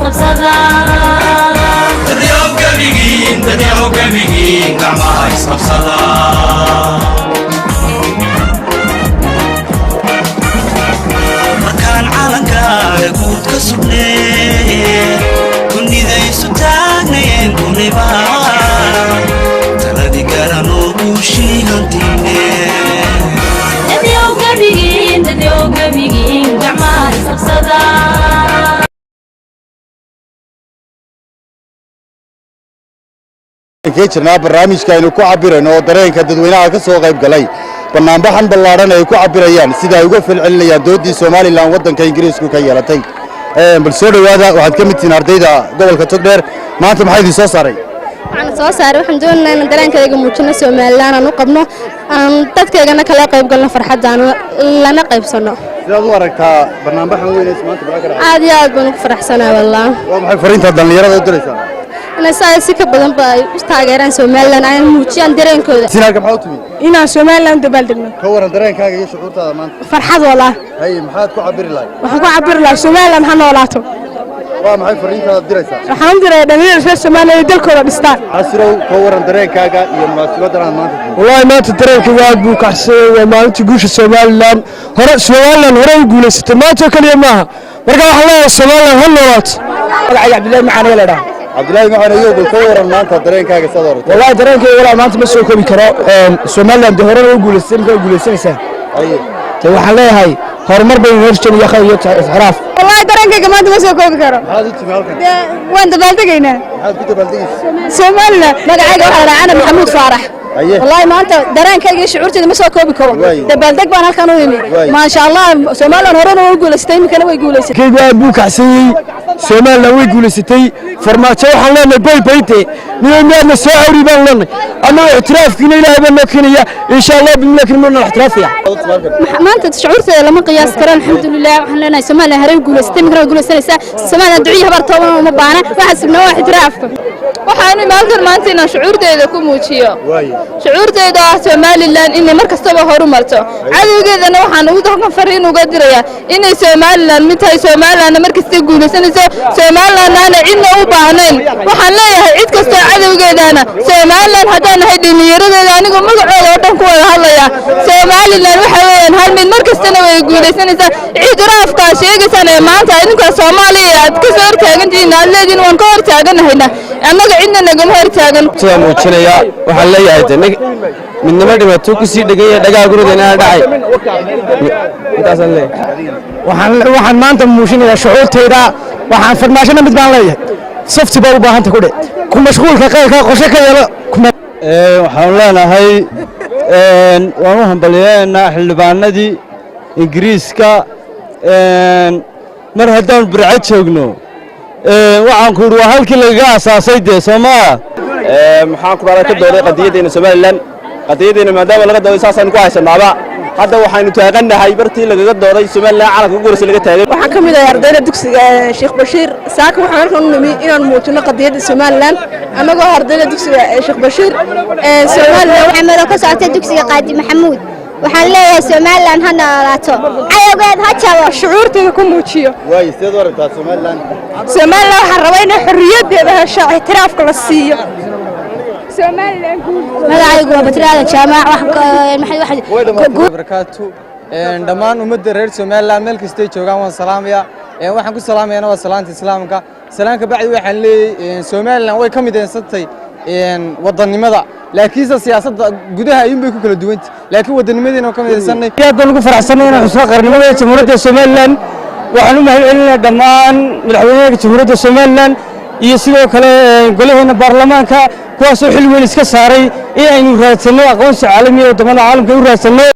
isqabsada dadyow gabigiin gacmaha isqabsada markaan calankaaga guud ka sugnee kunidaysu taagnayeen kuniba taladi garanoo guushii hantiine dadyow gabigiin gacmaha isqabsada jirnaa barnaamijka aynu ku cabirayno oo dareenka dadweynaha ka soo qayb galay banaanbaxan ballaaran ay ku cabirayaan sida ay uga falcelinayaan doodii Soomaaliland waddanka Ingiriisku ka yeelatay bal soo dhawaada waxaad ka mid tihiin ardayda gobolka Togdheer maanta maxay idin soo saaray waxaan doonaynaa in dareenkayga muujino Soomaaliland aan u qabno aan dadkeegana kala qayb galno farxadaan lana qaybsano sidaad u aragtaa banaanbaxan weyn ee maanta baraakada aad iyo aad baan ugu faraxsanahay wallahi waa maxay fariinta dhalinyarada u diraysaa أنا سايك بدن باي استاجران سومالان أنا موجان درين كذا. سينارك محاوتني. إنا سومالان دبلدنا. كورا درين كاجي شعور هذا مان. فرحة والله. هاي محاد كعبر الله. وحكو عبر الله سومالان حنولاتو. maxay fariinta diraysaa waxaan diray dhalinyarada Soomaaliyeed dalkooda dhistaan casiro kooran dareenkaaga iyo munaasabadana maanta wallahi maanta dareenkayga aad buu kaxsay waa maalintii guusha Soomaaliland hore u guuleysatay maanta kaliya maaha marka waxa la Soomaaliland hal noolaad magaca Cabdullaahi Macaan la dhahaa Cabdullaahi Macaan iyo kooran maanta dareenkaaga sadar wallahi dareenkayga wallahi maanta ma soo koobi karo Soomaaliland hore u guuleysatay markay guuleysanaysaa waxaan leeyahay horumar bay heersan iyo khayr iyo israaf wallahi dareenkayga maanta ma soo koobi karo waan dabaaldegayna Soomaaliland magacayga waxa la raacana Maxamuud Faarax wallahi maanta dareenkayga shucuurtayda ma soo koobi karo dabaaldeg baan halkan u yimid ma sha Allah Soomaaliland hore u guuleysatay imkana way guuleysatay kayga buu kaxsay Soomaaliland way guuleysatay farmaajo waxaan leenahay baybayte nidaamyada soo cawri baan leenahay ama ixtiraafkiina Ilaahay baan keenaya insha Allah bimlakin mana ixtiraafiya maanta shucuurtayda lama qiyaas karo alxamdulillah waxaan leenahay Soomaaliland hore u guuleysatay imkana way guuleysanaysaa Soomaaliland duciyo habartooban uma baana waxaasna waa ixtiraafka waxaan maalkan maanta inaan shucuurtayda ku muujiyo shucuurtayda Soomaaliland inay markastaba horumarto cadawgeedana waxaan ugu dadkan fariin uga dirayaa inay Soomaaliland mid tahay Soomaaliland markasta guuleysanayso Soomaaliland aan cidna u baahnayn waxaan leeyahay cid kasta cadawgeedana Soomaaliland hadaan ahay dhalinyaradeeda anigu magacooda oo dhan ku wada hadlaya Soomaaliland waxa weeyaan hal mid markastana way guuleysanaysaa ixtiraafka sheegaysan ee maanta idinka Soomaaliya aad ka soo hortaagantiin aad leedin waan ka hortaaganahayna annaga cidna nagama hortaagan sida muujinaya waxaan leeyahay midnimo dhibaato ku sii dhagay dhagaa gurigeena dhacay intaas waxaan maanta muujinaya shucuurtayda waxaan farmaashada mid baan leeyahay safti baa u baahan tahay ku mashquulka qaylka qorshe ka yeelo waxaan leenahay waan u hambalyeynaa xildhibaanadii Ingiriiska mar haddaan burcad joogno waxaan ku waa halkii laga asaasay Soomaaliya maxaan ku baray ka dooday qadiyadeena Soomaaliland qadiyadeena maadaama laga dooday saasaan ku haysanaaba hadda waxaanu taaganahay bartii laga dooday Soomaaliland calanka guuraysa laga taagay waxaan kamid ahay ardayda dugsiga Sheekh Bashiir saaka waxaan halkan u nimid inaan muujino qadiyada Soomaaliland anagoo ardayda dugsiga Sheekh Bashiir Soomaaliland waxaan ka socotay dugsiga Qaadi Maxamuud waxaan leeyahay Soomaaliland ha noolaato ayawgeed ha jabo shucuurtayda ku muujiyo way sidoo warta Soomaaliland waxaan rabaa in xorriyadeeda hesho ixtiraafka la siiyo Soomaaliland magacaygu waa Batraada Jaamac wax barakaatu dhammaan ummadda reer Soomaaliland meel kasta ay joogaan waan salaamaya waxaan ku salaamayaa waa salaanta islaamka salaanka bacdi waxaan leeyahay Soomaaliland way ka mideysatay wadannimada laakiin siyaasadda gudaha ayuu bay ku kala duwan tahay laakiin wadanimadeena ka mideysanay aad baan ugu faraxsanahay inaan xusno qarnimada jamhuuriyadda Soomaaliland waxaan u mahadcelinayaa dhammaan madaxweynaha jamhuuriyadda Soomaaliland iyo sidoo kale golaheena baarlamaanka kuwaas oo xil weyn iska saaray in aynu raadsano aqoonsi caalami ah oo wadamada caalamka u raadsano